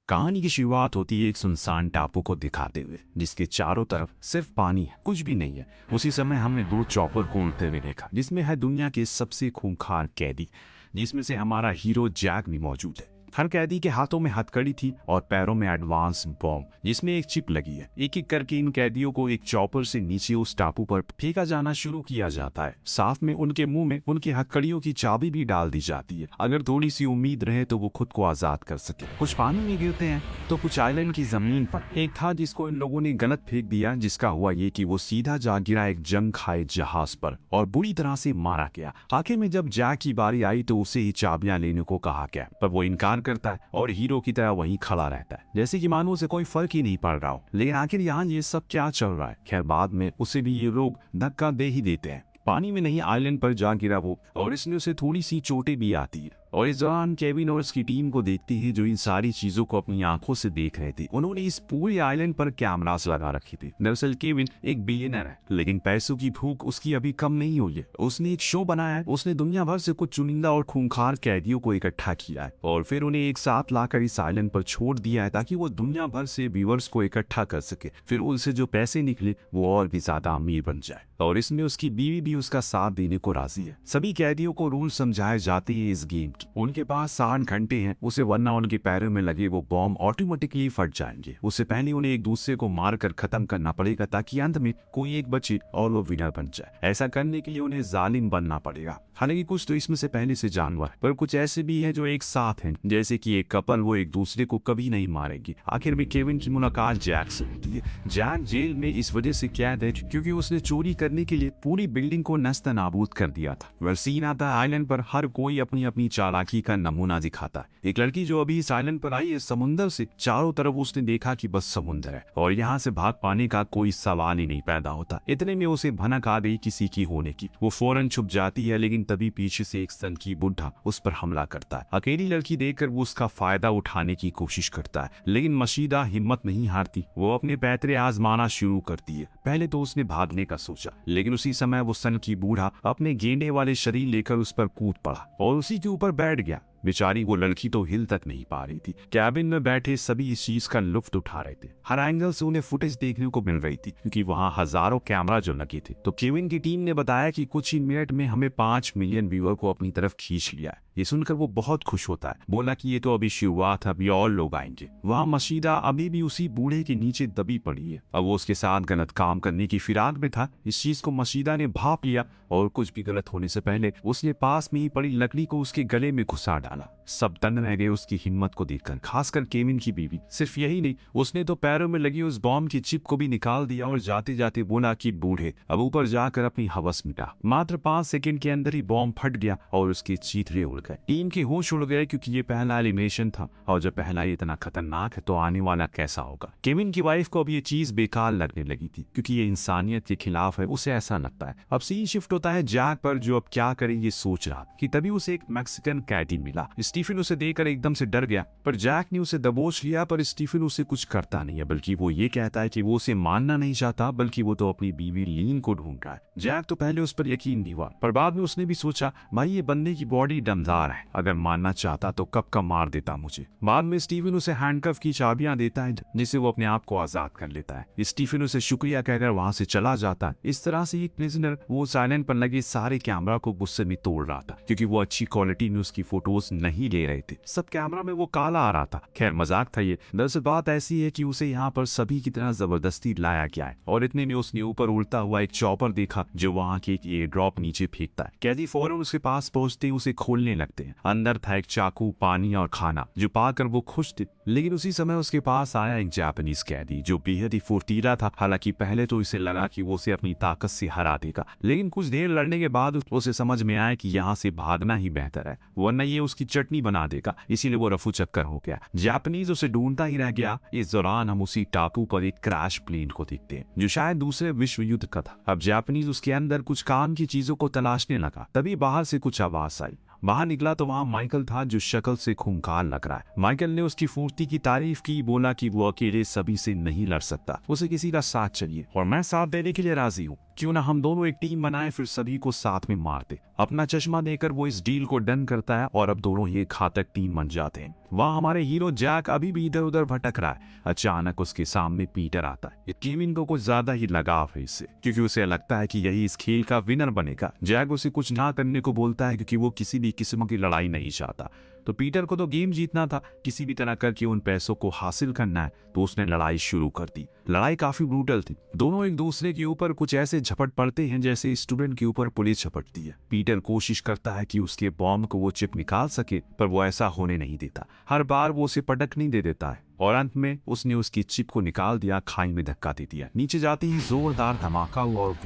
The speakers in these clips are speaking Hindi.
कहानी की शुरुआत होती है एक सुनसान टापू को दिखाते हुए जिसके चारों तरफ सिर्फ पानी है, कुछ भी नहीं है। उसी समय हमने दो चॉपर को उड़ते हुए देखा जिसमें है दुनिया के सबसे खूंखार कैदी, जिसमें से हमारा हीरो जैक भी मौजूद है। हर कैदी के हाथों में हथकड़ी थी और पैरों में एडवांस बॉम्ब जिसमें एक चिप लगी है। एक एक करके इन कैदियों को एक चॉपर से नीचे उस टापू पर फेंका जाना शुरू किया जाता है। साथ में उनके मुंह में उनकी हथकड़ियों की चाबी भी डाल दी जाती है, अगर थोड़ी सी उम्मीद रहे तो वो खुद को आजाद कर सके। कुछ पानी में गिरते हैं तो कुछ आइलैंड की जमीन पर। एक था जिसको इन लोगों ने गलत फेंक दिया, जिसका हुआ ये कि वो सीधा जा गिरा एक जंग खाए जहाज पर और बुरी तरह से मारा गया। आखिर में जब जैक की बारी आई तो उसे ही चाबियां लेने को कहा गया, पर वो इनकार करता है और हीरो की तरह वहीं खड़ा रहता है, जैसे कि मानो उसे कोई फर्क ही नहीं पड़ रहा हो। लेकिन आखिर यहाँ ये सब क्या चल रहा है? खैर, बाद में उसे भी ये लोग धक्का दे ही देते हैं। पानी में नहीं, आइलैंड पर जा गिरा वो, और इसमें उसे थोड़ी सी चोटें भी आती है। और इस दौरान केविन और उसकी टीम को देखती है जो इन सारी चीजों को अपनी आंखों से देख रहे थे। उन्होंने इस पूरे आइलैंड पर कैमरास लगा रखी थी। दरअसल केविन एक बिलियनर है, लेकिन पैसों की भूख उसकी अभी कम नहीं हुई है। उसने एक शो बनाया है, उसने दुनिया भर से कुछ चुनिंदा और खूंखार कैदियों को इकट्ठा किया है और फिर उन्हें एक साथ लाकर इस आइलैंड पर छोड़ दिया है ताकि वो दुनिया भर से व्यूअर्स को इकट्ठा कर सके। फिर उनसे जो पैसे निकले वो और भी ज्यादा अमीर बन जाए। और इसमें उसकी बीवी भी उसका साथ देने को राजी है। सभी कैदियों को रूल समझाए जाते हैं इस गेम की। उनके पास 60 घंटे हैं उसे, वरना उनके पैरों में लगे वो बॉम्ब ऑटोमेटिकली फट जाएंगे। उससे पहले उन्हें एक दूसरे को मारकर खत्म करना पड़ेगा ताकि अंत में कोई एक बचे और वो विनर बन जाए। ऐसा करने के लिए उन्हें जालिम बनना पड़ेगा। हालांकि कुछ तो इसमें से पहले से जानवर, पर कुछ ऐसे भी हैं जो एक साथ हैं, जैसे कि एक कपल, वो एक दूसरे को कभी नहीं मारेंगे। आखिर में केविन की मुलाकात जैक से होती है। जैक जेल में इस वजह से कैद है क्योंकि उसने चोरी करने के लिए पूरी बिल्डिंग को नस्त नाबूद कर दिया था। वह सीन आता है आइलैंड पर हर कोई अपनी अपनी चालाकी का नमूना दिखाता है। एक लड़की जो अभी इस आइलैंड पर आई है समुंदर से, चारों तरफ उसने देखा कि बस समुंदर है और यहाँ से भाग पाने का कोई सवाल ही नहीं पैदा होता। इतने में उसे भनक आ गई किसी की होने की। वो फौरन छुप जाती है, लेकिन तभी पीछे से एक सनकी बुढ़ा उस पर हमला करता है। अकेली लड़की देखकर वो उसका फायदा उठाने की कोशिश करता है, लेकिन मशीदा हिम्मत नहीं हारती। वो अपने पैतरे आजमाना शुरू करती है। पहले तो उसने भागने का सोचा, लेकिन उसी समय वो सनकी बूढ़ा अपने गेंडे वाले शरीर लेकर उस पर कूद पड़ा और उसी के ऊपर बैठ गया। बेचारी वो लड़की तो हिल तक नहीं पा रही थी। कैबिन में बैठे सभी इस चीज का लुत्फ उठा रहे थे। हर एंगल से उन्हें फुटेज देखने को मिल रही थी क्योंकि वहां हजारों कैमरा जो लगे थे। तो केविन की टीम ने बताया कि कुछ ही मिनट में हमें 5 मिलियन व्यूअर को अपनी तरफ खींच लिया है। ये सुनकर वो बहुत खुश होता है, बोला कि ये तो अभी शुरुआत है, अभी और लोग आएंगे। वहाँ मशीदा अभी भी उसी बूढ़े के नीचे दबी पड़ी है। अब वो उसके साथ गलत काम करने की फिराक में था। इस चीज को मशीदा ने भाप लिया और कुछ भी गलत होने से पहले उसने पास में ही पड़ी लकड़ी को उसके गले में घुसा डाला। सब दंग रह गए उसकी हिम्मत को देखकर, खासकर केविन की बीवी। सिर्फ यही नहीं, उसने तो पैरों में लगी उस बॉम्ब की चिप को भी निकाल दिया और जाते जाते बोला कि बूढ़े अब ऊपर जाकर अपनी हवस मिटा। मात्र 5 सेकंड के अंदर ही बॉम्ब फट गया और उसके चीथड़े उड़ गए। टीम के होश उड़ गए क्योंकि ये पहला एलिमिनेशन था और जब पहला इतना खतरनाक है तो आने वाला कैसा होगा। केविन की वाइफ को अब ये चीज बेकार लगने लगी थी क्योंकि ये इंसानियत के खिलाफ है, उसे ऐसा लगता है। अब सीन शिफ्ट होता है जैक पर, जो अब क्या करे ये सोच रहा कि तभी उसे एक मैक्सिकन कैदी मिला। स्टीफन उसे देखकर एकदम से डर गया, पर जैक ने उसे दबोच लिया। पर स्टीफन उसे कुछ करता नहीं है, बल्कि वो ये कहता है कि वो उसे मानना नहीं चाहता, बल्कि वो तो अपनी बीवी लीन को ढूंढ रहा है। जैक तो पहले उस पर यकीन नहीं हुआ, पर बाद में उसने भी सोचा भाई ये बंदे की बॉडी दमदार है, अगर मानना चाहता तो कब का मार देता मुझे। बाद में स्टीफन उसे हैंडकफ की चाबियां देता है जिससे वो अपने आप को आजाद कर लेता है। स्टीफन उसे शुक्रिया कहकर वहां से चला जाता है। इस तरह से एक प्रिजनर वो साइलेंट पर लगे सारे कैमरा को गुस्से में तोड़ रहा था क्योंकि वो अच्छी क्वालिटी में उसकी फोटोज नहीं ले रहे थे। सब कैमरा में वो काला आ रहा था। खैर मजाक था ये। दरअसल बात ऐसी है कि उसे यहाँ पर सभी की तरह जबरदस्ती लाया गया है और इतने में उसने ऊपर उड़ता हुआ एक चॉपर देखा जो वहाँ के एयर ड्रॉप नीचे फेंकता है। कैदी फौरन उसके पास पहुंचते ही उसे खोलने लगते हैं। अंदर था एक चाकू, पानी और खाना जो पाकर वो खुश थे। लेकिन उसी समय उसके पास आया एक जापानीज कैदी जो बेहद ही फुर्तीला था। हालांकि पहले तो इसे लगा कि वो उसे अपनी ताकत से हरा देगा, लेकिन कुछ देर लड़ने के बाद उसे समझ में आया कि यहाँ से भागना ही बेहतर है, वरना ये उसकी चटनी बना देगा। इसीलिए वो रफू चक्कर हो गया। जापानीज उसे ढूंढता ही रह गया। इस दौरान हम उसी टापू पर एक क्रैश प्लेन को देखते हैं जो शायद दूसरे विश्व युद्ध का था। अब जापानीज उसके अंदर कुछ काम की चीजों को तलाशने लगा। तभी बाहर से कुछ आवाज आई। बाहर निकला तो वहाँ माइकल था जो शक्ल से खूंखार लग रहा है। माइकल ने उसकी फुर्ती की तारीफ की, बोला कि वो अकेले सभी से नहीं लड़ सकता, उसे किसी का साथ चाहिए और मैं साथ देने के लिए राजी हूँ। क्यों ना हम दोनों एक टीम बनाए, फिर सभी को साथ में मारते। अपना चश्मा देकर वो इस डील को डन करता है और अब दोनों ये घातक टीम बन जाते हैं। वहाँ हमारे हीरो जैक अभी भी इधर उधर भटक रहा है। अचानक उसके सामने पीटर आता है। केविन को कुछ ज्यादा ही लगाव है इससे, क्योंकि उसे लगता है कि यही इस खेल का विनर बनेगा। जैक उसे कुछ ना करने को बोलता है क्योंकि वो किसी भी किस्म की लड़ाई नहीं चाहता। तो पीटर को तो गेम जीतना था, किसी भी तरह करके उन पैसों को हासिल करना है, तो उसने लड़ाई शुरू कर दी। लड़ाई काफी ब्रूटल थी। दोनों एक दूसरे के ऊपर कुछ ऐसे झपट पड़ते हैं जैसे स्टूडेंट के ऊपर पुलिस झपटती है। पीटर कोशिश करता है कि उसके बॉम्ब को वो चिप निकाल सके, पर वो ऐसा होने नहीं देता। हर बार वो उसे पटक नहीं दे देता है और अंत में उसने उसकी चिप को निकाल दिया, खाई में धक्का दे दिया। नीचे जाते ही जोरदार धमाका हुआ और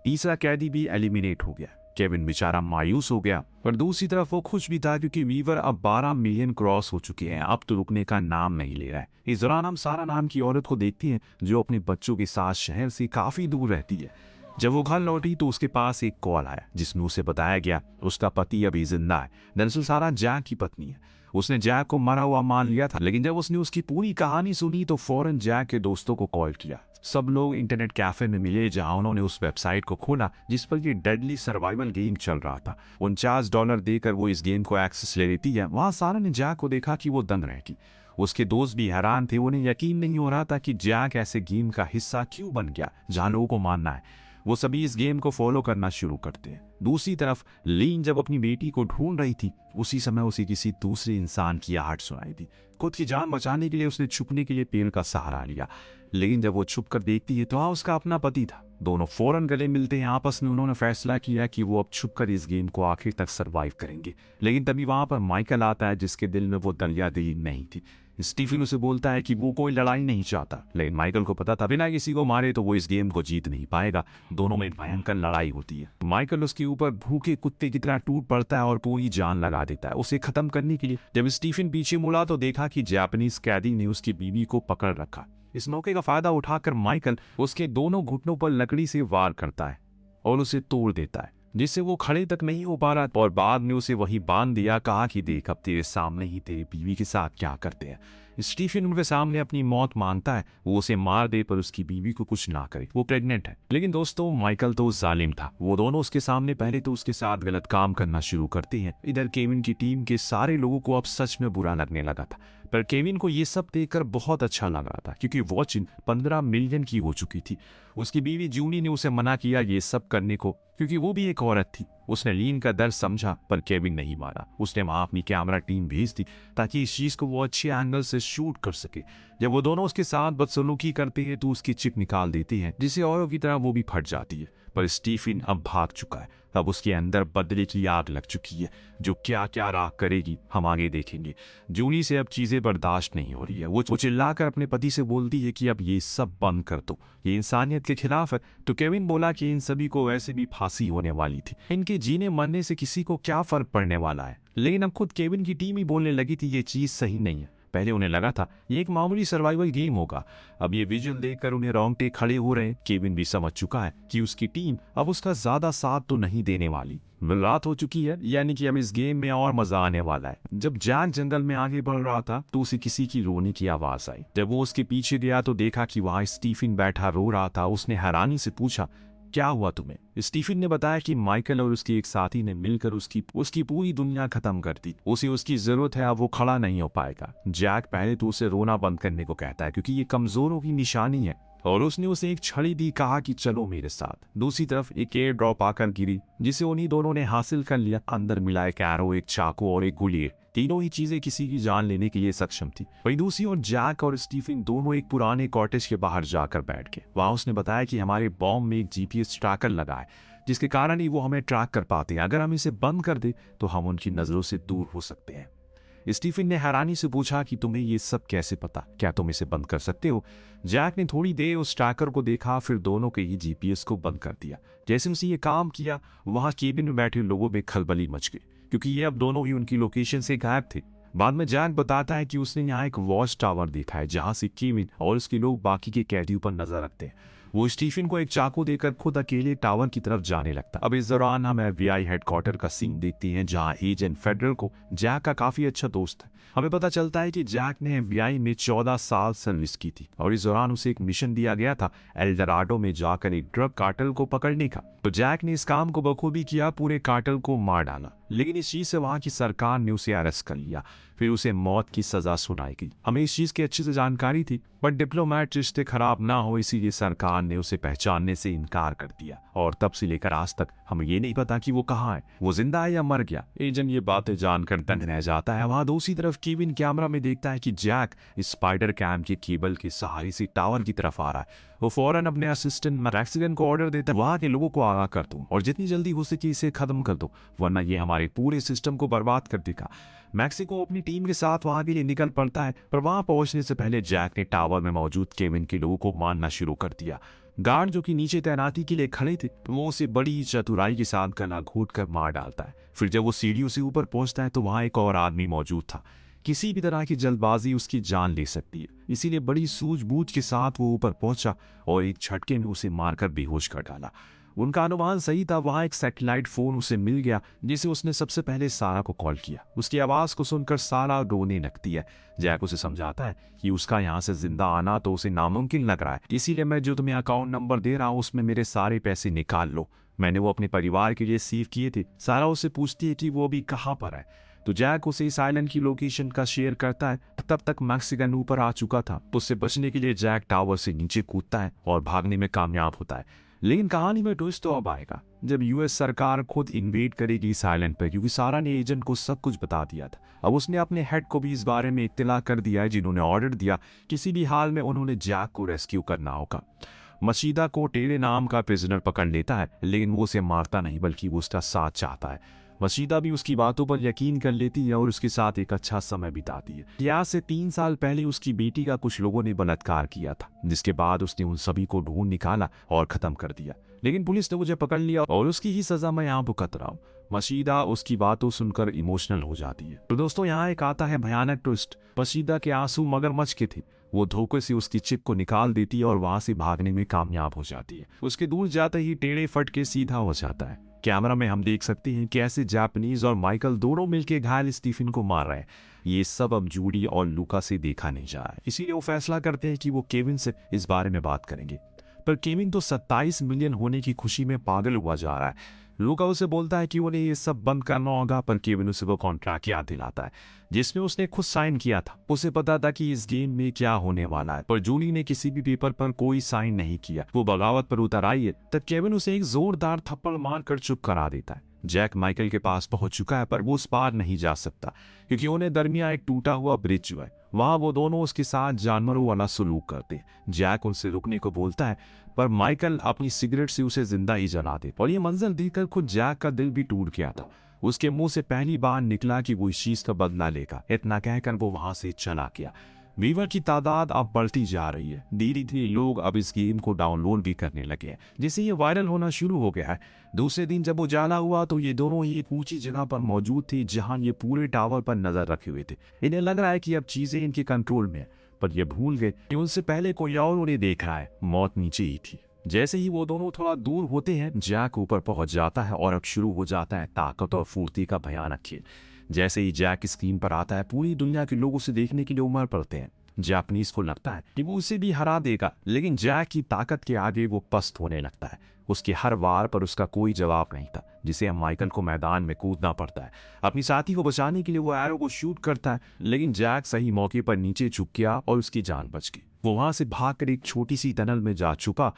तीसरा कैदी भी एलिमिनेट हो गया। केविन बेचारा मायूस हो गया, पर दूसरी तरफ वो खुश भी था क्योंकि वीवर अब 12 मिलियन क्रॉस हो चुके हैं। अब तो रुकने का नाम नहीं ले रहा है। इस दौरान हम सारा नाम की औरत को देखती हैं जो अपने बच्चों के साथ शहर से काफी दूर रहती है। जब वो घर लौटी तो उसके पास एक कॉल आया जिसमें उसे बताया गया उसका पति अभी जिंदा है। दरअसल सारा जैक की पत्नी है। उसने जैक को मरा हुआ मान लिया था, लेकिन जब उसने उसकी पूरी कहानी सुनी तो फौरन जैक के दोस्तों को कॉल किया। सब लोग इंटरनेट कैफे में मिले जहां उन्होंने उस वेबसाइट को खोला जिस पर ये डेडली सर्वाइवल गेम चल रहा था। $49 देकर वो इस गेम को एक्सेस ले लेती है। वहां सारा ने जैक को देखा कि वो दंग रहती। उसके दोस्त भी हैरान थे। उन्हें यकीन नहीं हो रहा था कि जैक ऐसे गेम का हिस्सा क्यों बन गया जहां लोगों को मानना है। वो सभी इस गेम को फॉलो करना शुरू करते हैं। दूसरी तरफ लीन जब अपनी बेटी को ढूंढ रही थी, उसी समय उसे किसी दूसरे इंसान की आहट सुनाई दी। खुद की जान बचाने के लिए उसने छुपने के लिए पेड़ का सहारा लिया, लेकिन जब वो छुप कर देखती है तो हाँ, उसका अपना पति था। दोनों फौरन गले मिलते हैं। आपस में उन्होंने फैसला किया कि वो अब छुपकर इस गेम को आखिर तक सरवाइव करेंगे। लेकिन तभी वहां पर माइकल आता है जिसके दिल में वो दरियादिली नहीं थी। स्टीफन उसे बोलता है कि वो कोई लड़ाई नहीं चाहता, लेकिन माइकल को पता था बिना किसी को मारे तो वो इस गेम को जीत नहीं पाएगा। दोनों में भयंकर लड़ाई होती है। माइकल उसके ऊपर भूखे कुत्ते की तरह टूट पड़ता है और पूरी जान लगा देता है उसे खत्म करने के लिए। जब स्टीफन पीछे मुड़ा तो देखा कि जापानीज कैदी ने उसकी बीवी को पकड़ रखा। इस मौके का फायदा उठाकर माइकल उसके दोनों घुटनों पर लकड़ी से वार करता है और उसे तोड़ देता है, जिससे वो खड़े तक नहीं हो पा रहा। और बाद में उसे वही बांध दिया। कहा कि देख, अब तेरे सामने ही तेरी बीवी के साथ क्या करते हैं। स्टीफन उनके सामने अपनी मौत मांगता है। वो उसे मार दे पर उसकी बीवी को कुछ ना करे, वो प्रेग्नेंट है। लेकिन दोस्तों, माइकल तो जालिम था। वो दोनों उसके सामने पहले तो उसके साथ गलत काम करना शुरू करते हैं। इधर केविन की टीम के सारे लोगों को अब सच में बुरा लगने लगा था, पर केविन को ये सब देखकर बहुत अच्छा लग रहा था क्योंकि वॉचिंग 15 मिलियन की हो चुकी थी। उसकी बीवी जूनी ने उसे मना किया ये सब करने को क्योंकि वो भी एक औरत थी। उसने लीन का दर्द समझा, पर केविन नहीं मारा। उसने वहां अपनी कैमरा टीम भेज दी ताकि इस चीज को वो अच्छे एंगल से शूट कर सके। जब वो दोनों उसके साथ बदसलूकी करते हैं तो उसकी चिप निकाल देती है, जिससे औरों की तरह वो भी फट जाती है। पर स्टीफन अब भाग चुका है। अब उसके अंदर बदले की आग लग चुकी है जो क्या क्या राख करेगी हम आगे देखेंगे। जूनी से अब चीजें बर्दाश्त नहीं हो रही है। वो चिल्लाकर अपने पति से बोलती है कि अब ये सब बंद कर दो, ये इंसानियत के खिलाफ है। तो केविन बोला कि इन सभी को वैसे भी फांसी होने वाली थी, इनके जीने मरने से किसी को क्या फर्क पड़ने वाला है। लेकिन अब खुद केविन की टीम ही बोलने लगी थी ये चीज सही नहीं है। पहले उन्हें लगा था ये एक मामूली सर्वाइवल गेम होगा, अब ये विजुअल देखकर उन्हें रोंगटे खड़े हो रहे हैं। केविन भी समझ चुका है कि उसकी टीम अब उसका ज्यादा साथ तो नहीं देने वाली। रात हो चुकी है, यानी कि अब इस गेम में और मजा आने वाला है। जब जैक जंगल में आगे बढ़ रहा था तो उसे किसी की रोने की आवाज आई। जब वो उसके पीछे गया तो देखा कि वहां स्टीफन बैठा रो रहा था। उसने हैरानी से पूछा, क्या हुआ तुम्हें? स्टीफन ने बताया कि माइकल और उसके एक साथी ने मिलकर उसकी पूरी दुनिया खत्म कर दी। उसे उसकी जरूरत है, अब वो खड़ा नहीं हो पाएगा। जैक पहले तो उसे रोना बंद करने को कहता है क्योंकि ये कमजोरों की निशानी है, और उसने उसे एक छड़ी दी, कहा कि चलो मेरे साथ। दूसरी तरफ एक एयर ड्रॉप आकर गिरी जिसे उन्हीं दोनों ने हासिल कर लिया। अंदर मिला एक एरो, एक चाकू और एक गुलिये। तीनों ही चीजें किसी की जान लेने के लिए सक्षम थी। वहीं दूसरी ओर जैक और स्टीफन दोनों एक पुराने कॉटेज के बाहर जाकर बैठ गए। वहां उसने बताया कि हमारे बॉम्ब में एक जीपीएस ट्रैकर लगा है जिसके कारण ही वो हमें ट्रैक कर पाते हैं। अगर हम इसे बंद कर दे तो हम उनकी नजरों से दूर हो सकते हैं। स्टीफन ने हैरानी से पूछा कि तुम्हें ये सब कैसे पता, क्या तुम इसे बंद कर सकते हो? जैक ने थोड़ी देर उस ट्रैकर को देखा, फिर दोनों के ही जीपीएस को बंद कर दिया। जैसे उसे ये काम किया, वहां केबिन में बैठे लोगों में खलबली मच गई क्योंकि ये अब दोनों ही उनकी लोकेशन से गायब थे। बाद में जैक बताता है कि उसने यहाँ एक वॉच टावर देखा है जहां से केविन और उसके लोग बाकी के कैदियों पर नजर रखते हैं। वो स्टीफन को एक चाकू देकर खुद अकेले टावर की तरफ जाने लगता। अब इस दौरान हम FBI हेडक्वार्टर का सीन देखती हैं, जहां एजेंट फेडरल को जैक का काफी अच्छा दोस्त है। हमें पता चलता है कि जैक ने FBI में 14 साल सर्विस की थी और इस दौरान उसे एक मिशन दिया गया था एल्डोराडो में जाकर एक ड्रग कार्टेल को पकड़ने का। तो जैक ने इस काम को बखूबी किया, पूरे कार्टेल को मार डाला, लेकिन इस चीज से वहां की सरकार ने उसे अरेस्ट कर लिया, फिर उसे मौत की सजा सुनाई गई। हमें इस चीज की अच्छी से जानकारी थी, पर डिप्लोमेट रिश्ते खराब ना हो इसीलिए सरकार ने उसे पहचानने से इनकार कर दिया और तब से लेकर आज तक हमें ये नहीं पता कि वो कहाँ है, वो जिंदा है या मर गया। एजेंट ये बातें जानकर दंग रह जाता है। वहां दूसरी तरफ केविन कैमरा में देखता है कि जैक स्पाइडर कैम के केबल के सहारे से टावर की तरफ आ रहा है। वो फौरन अपने असिस्टेंट मैक्सिकन को ऑर्डर देता है, वहां के लोगों को आगाह कर दो और जितनी जल्दी हो सके इसे खत्म कर दो, वरना ये हमारे पूरे सिस्टम को बर्बाद कर देगा। मैक्सिको अपनी टीम के साथ वहां के लिए निकल पड़ता है, पर वहां पहुंचने से पहले जैक ने टावर में मौजूद केविन के लोगों को मारना शुरू कर दिया। गार्ड जो कि नीचे तैनाती के लिए खड़े थे, वो उसे बड़ी चतुराई के साथ गला घोट कर मार डालता है। फिर जब वो सीढ़ियों से ऊपर पहुंचता है तो वहां एक और आदमी मौजूद था। किसी भी तरह की जल्दबाजी उसकी जान ले सकती है, इसीलिए बड़ी सूझबूझ के साथ वो ऊपर पहुंचा और एक झटके में उसे मारकर बेहोश कर डाला। उनका अनुमान सही था, वहां एक सैटेलाइट फोन उसे मिल गया जिसे उसने सबसे पहले सारा को कॉल किया। उसकी आवाज को सुनकर सारा रोने लगती है। जैक उसे समझाता है कि उसका यहाँ से जिंदा आना तो उसे नामुमकिन लग रहा है, इसीलिए मैं जो तुम्हें अकाउंट नंबर दे रहा हूँ उसमें मेरे सारे पैसे निकाल लो, मैंने वो अपने परिवार के लिए सेव किए थे। सारा उससे पूछती है कि वो अभी कहाँ पर है, तो जैक उसे इस आइलैंड की लोकेशन का शेयर करता है। तब तक मैक्सिकन ऊपर आ चुका था। उससे बचने के लिए जैक टावर से नीचे कूदता है और भागने में कामयाब होता है। लेकिन कहानी में ट्विस्ट तो अब आएगा जब US सरकार खुद इन्वेड करेगी इस आइलैंड पर, क्योंकि सारा ने एजेंट को सब कुछ बता दिया था। अब उसने अपने हेड को भी इस बारे में इत्तला कर दिया है, जिन्होंने ऑर्डर दिया किसी भी हाल में उन्होंने जैक को रेस्क्यू करना होगा। मशीदा को टेरे नाम का प्रिजनर पकड़ लेता है, लेकिन वो उसे मारता नहीं बल्कि वो उसका साथ चाहता है। मशीदा भी उसकी बातों पर यकीन कर लेती है और उसके साथ एक अच्छा समय बिताती है। यहाँ से 3 साल पहले उसकी बेटी का कुछ लोगों ने बलात्कार किया था, जिसके बाद उसने उन सभी को ढूंढ निकाला और खत्म कर दिया, लेकिन पुलिस ने मुझे पकड़ लिया और उसकी ही सजा मैं यहाँ भुगत रहा हूँ। मशीदा उसकी बातों सुनकर इमोशनल हो जाती है। तो दोस्तों यहाँ एक आता है भयानक ट्विस्ट। मशीदा के आंसू मगरमच्छ के थे। वो धोखे से उसकी चिप को निकाल देती है और वहां से भागने में कामयाब हो जाती है। उसके दूर जाते ही टेढ़े फट के सीधा हो जाता है। कैमरा में हम देख सकते हैं कैसे जापानीज और माइकल दोनों मिलकर घायल स्टीफन को मार रहे हैं। ये सब अब जूडी और लूका से देखा नहीं जा रहा है, इसीलिए वो फैसला करते हैं कि वो केविन से इस बारे में बात करेंगे। पर केविन तो 27 मिलियन होने की खुशी में पागल हुआ जा रहा है। लूका उसे बोलता है कि उन्हें ये सब बंद करना होगा, पर केविन उसे वो कॉन्ट्रैक्ट याद दिलाता है जिसमें उसने खुद साइन किया था। उसे पता था कि इस गेम में क्या होने वाला है, पर जूली ने किसी भी पेपर पर कोई साइन नहीं किया। वो बगावत पर उतर आई है, तब केविन उसे एक जोरदार थप्पड़ मारकर चुप करा देता है। जैक माइकल के पास पहुंच चुका है, पर वो उस पार नहीं जा सकता क्योंकि उन्हें दरमियान एक टूटा हुआ ब्रिज है। वहां वो दोनों उसके साथ जानवरों वाला सलूक करते हैं। जैक उनसे रुकने को बोलता है, पर माइकल अपनी सिगरेट से उसे जिंदा ही जला दे। और ये मंजर देखकर खुद जैक का दिल भी टूट गया था। उसके मुंह से पहली बार निकला कि वो इस चीज का बदला लेगा। इतना कहकर वो वहां से चला गया। व्यूअर की तादाद अब बढ़ती जा रही है। धीरे धीरे लोग अब इस गेम को डाउनलोड भी करने लगे हैं, जिससे ये वायरल होना शुरू हो गया है। दूसरे दिन जब उजाला हुआ तो ये दोनों ही एक ऊंची जगह पर मौजूद थे, जहां ये पूरे टावर पर नजर रखे हुए थे। इन्हें लग रहा है कि अब चीजें इनके कंट्रोल में है, पर ये भूल गए कि उनसे पहले कोई और उन्हें देख रहा है। मौत नीचे ही थी। जैसे ही वो दोनों थोड़ा दूर होते हैं, जैक ऊपर पहुंच जाता है और अब शुरू हो जाता है ताकत और फुर्ती का भयानक खेल। जैसे ही जैक स्क्रीन पर आता है, पूरी दुनिया के लोग उसे देखने के लिए उमड़ पड़ते हैं। जापानीज को लगता है कि वो उसे भी हरा देगा, लेकिन जैक की ताकत के आगे वो पस्त होने लगता है। उसके हर वार पर उसका कोई जवाब नहीं था, जिसे माइकल को मैदान में कूदना पड़ता है। अपनी साथी को बचाने के लिए वो एरो को शूट करता है, लेकिन जैक सही मौके पर नीचे झुक गया और उसकी जान बच गई। वो वहां से भागकर एक छोटी सी टनल में जा छुपा,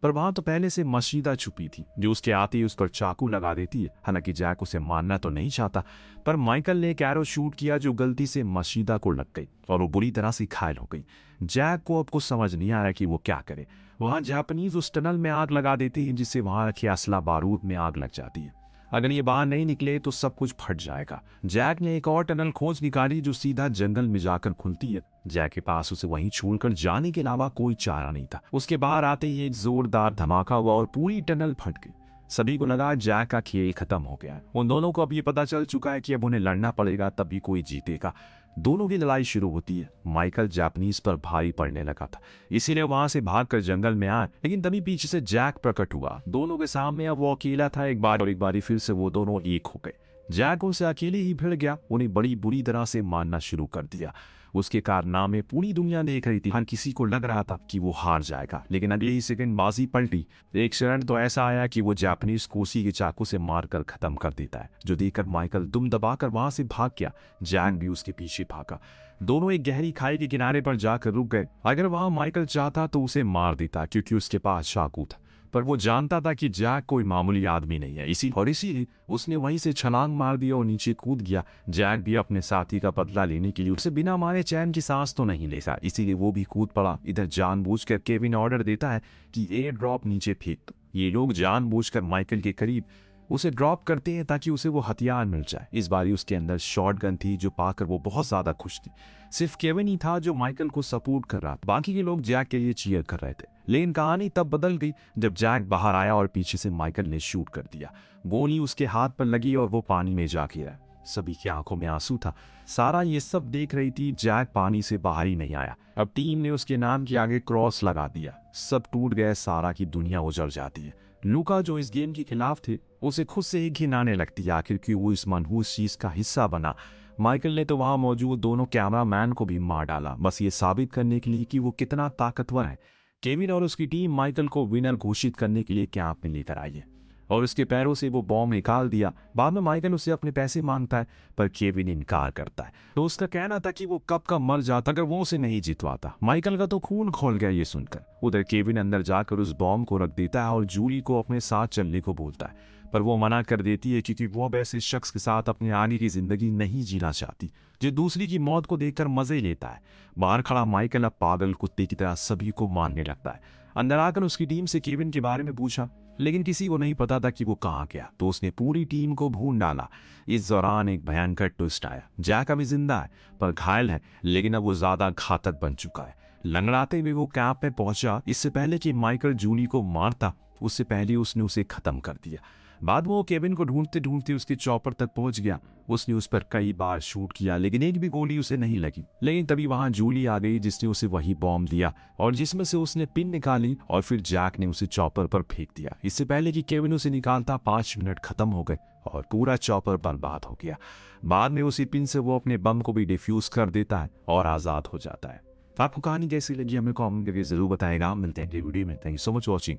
पर वहां तो पहले से मशीदा छुपी थी, जो उसके आते ही उस पर चाकू लगा देती है। हालांकि जैक उसे मारना तो नहीं चाहता, पर माइकल ने एक एरो शूट किया जो गलती से मशीदा को लग गई और वो बुरी तरह से घायल हो गई। जैक को अब कुछ समझ नहीं आ रहा कि वो क्या करे। वहां जापानीज उस टनल में आग लगा देती है, जिससे वहां रखे असला बारूद में आग लग जाती है। अगर ये बाहर नहीं निकले तो सब कुछ फट जाएगा। जैक ने एक और टनल खोज निकाली जो सीधा जंगल में जाकर खुलती है। जैक के पास उसे वहीं छोड़कर जाने के अलावा कोई चारा नहीं था। उसके बाहर आते ही एक जोरदार धमाका हुआ और पूरी टनल फट गई। सभी को लगा जैक का खेल खत्म हो गया। उन दोनों को अब ये पता चल चुका है कि अब उन्हें लड़ना पड़ेगा, तभी कोई जीतेगा। दोनों की लड़ाई शुरू होती है। माइकल जापानीज पर भारी पड़ने लगा था, इसीलिए वहां से भागकर जंगल में आया, लेकिन तभी पीछे से जैक प्रकट हुआ। दोनों के सामने अब वो अकेला था। एक बार और एक बारी फिर से वो दोनों एक हो गए। जैक उनसे अकेले ही भिड़ गया, उन्हें बड़ी बुरी तरह से मारना शुरू कर दिया। उसके कारनामे पूरी दुनिया देख रही थी। हर किसी को लग रहा था कि वो हार जाएगा, लेकिन अगले ही सेकंड बाजी पलटी। एक क्षण तो ऐसा आया कि वो जापानीज को उसी के चाकू से मारकर खत्म कर देता है, जो देखकर माइकल दुम दबाकर वहां से भाग गया। जैक भी उसके पीछे भागा। दोनों एक गहरी खाई के किनारे पर जाकर रुक गए। अगर वहां माइकल चाहता तो उसे मार देता, क्योंकि उसके पास चाकू था, पर वो जानता था कि जैक कोई मामूली आदमी नहीं है। इसीलिए उसने वहीं से छलांग मार दिया और नीचे कूद गया। जैक भी अपने साथी का बदला लेने के लिए उसे बिना मारे चैन की सांस तो नहीं लेता, इसीलिए वो भी कूद पड़ा। इधर जानबूझकर केविन ऑर्डर देता है कि एयर ड्रॉप नीचे फेंक दो। ये लोग जानबूझकर माइकल के करीब उसे ड्रॉप करते हैं ताकि उसे वो हथियार मिल जाए। इस बारी उसके अंदर शॉटगन थी, जो पाकर वो बहुत ज्यादा खुश थी। सिर्फ केविन ही था जो माइकल को सपोर्ट कर रहा था, बाकी के लोग जैक के लिए चीयर कर रहे थे। लेकिन कहानी तब बदल गई जब जैक बाहर आया और पीछे से माइकल ने शूट कर दिया। गोली उसके हाथ पर लगी और वो पानी में जा गिरा। सभी की आंखों में आंसू था। सारा ये सब देख रही थी। जैक पानी से बाहर ही नहीं आया। अब टीम ने उसके नाम के आगे क्रॉस लगा दिया। सब टूट गए। सारा की दुनिया उजड़ जाती है। लूका, जो इस गेम के खिलाफ थे, उसे खुद से ही घिनाने लगती है, आखिर क्यों वो इस मनहूस चीज का हिस्सा बना। माइकल ने तो वहां मौजूद दोनों कैमरामैन को भी मार डाला, बस ये साबित करने के लिए कि वो कितना ताकतवर है। केविन और उसकी टीम माइकल को विनर घोषित करने के लिए कैंप में लेकर आई है और उसके पैरों से वो बॉम्ब निकाल दिया। बाद में माइकल उसे अपने पैसे मांगता है, पर केविन इनकार करता है। तो उसका कहना था कि वो कब का मर जाता अगर वो उसे नहीं जितवाता। माइकल का तो खून खोल गया ये सुनकर। उधर केविन अंदर जाकर उस बॉम्ब को रख देता है और जूली को अपने साथ चलने को बोलता है, पर वो मना कर देती है, क्योंकि वो अब ऐसे शख्स के साथ अपने आगे की जिंदगी नहीं जीना चाहती, जो दूसरी की मौत को देखकर मजे लेता है। बाहर खड़ा माइकल अब पागल कुत्ते की तरह सभी को मारने लगता है। अंदर आकर उसकी टीम से केविन के बारे में पूछा, लेकिन किसी को नहीं पता था कि वो कहाँ गया, तो उसने पूरी टीम को ढूंढ डाला। इस दौरान एक भयंकर ट्विस्ट आया। जैक अभी जिंदा है, पर घायल है, लेकिन अब वो ज्यादा घातक बन चुका है। लंगड़ाते हुए वो कैंप में पहुंचा। इससे पहले कि माइकल जूली को मारता, उससे पहले उसने उसे खत्म कर दिया। बाद में वो केविन को ढूंढते ढूंढते उसके चॉपर तक पहुंच गया। उसने उस पर कई बार शूट किया, लेकिन एक भी गोली उसे नहीं लगी। लेकिन तभी वहां जूली आ गई, जिसने उसे वही बॉम्ब दिया और जिसमें से उसने पिन निकाली, और फिर जैक ने उसे चॉपर पर फेंक दिया। इससे पहले कि केविन उसे निकालता, 5 मिनट खत्म हो गए और पूरा चॉपर बर्बाद हो गया। बाद में उसी पिन से वो अपने बम को भी डिफ्यूज कर देता है और आजाद हो जाता है। आपको कहानी कैसी लगी हमें कमेंट करके जरूर बताएगा। मिलते हैं अगली वीडियो में। Thank you so much watching.